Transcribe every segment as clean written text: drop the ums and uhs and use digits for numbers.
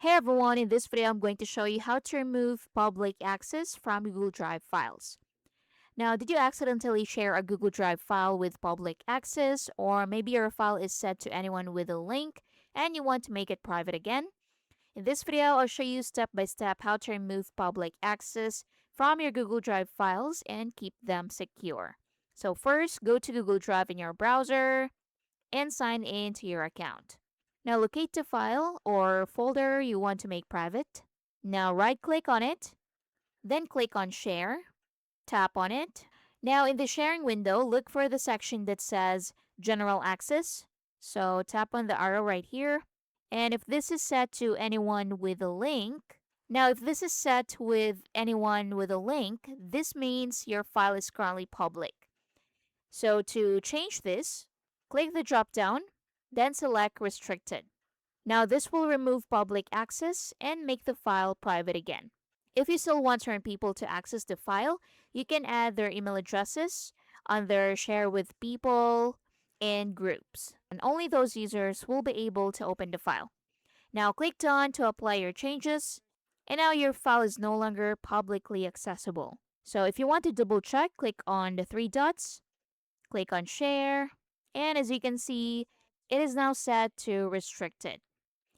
Hey everyone, in this video I'm going to show you how to remove public access from Google Drive files. Now, did you accidentally share a Google Drive file with public access, or maybe your file is set to anyone with a link and you want to make it private again? In this video, I'll show you step by step how to remove public access from your Google Drive files and keep them secure. So first, go to Google Drive in your browser and sign in to your account. Now locate the file or folder you want to make private. Now right click on it, then click on Share, tap on it. Now in the sharing window, look for the section that says General Access. So tap on the arrow right here. And if this is set to anyone with a link, if this is set with anyone with a link, this means your file is currently public. So to change this, click the drop down, then select Restricted. Now this will remove public access and make the file private again. If you still want certain people to access the file, you can add their email addresses under Share with People and Groups. And only those users will be able to open the file. Now click Done to apply your changes, and now your file is no longer publicly accessible. So if you want to double check, click on the three dots, click on Share, and as you can see, it is now set to Restricted.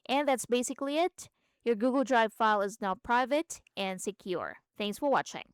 And that's basically it. Your Google Drive file is now private and secure. Thanks for watching.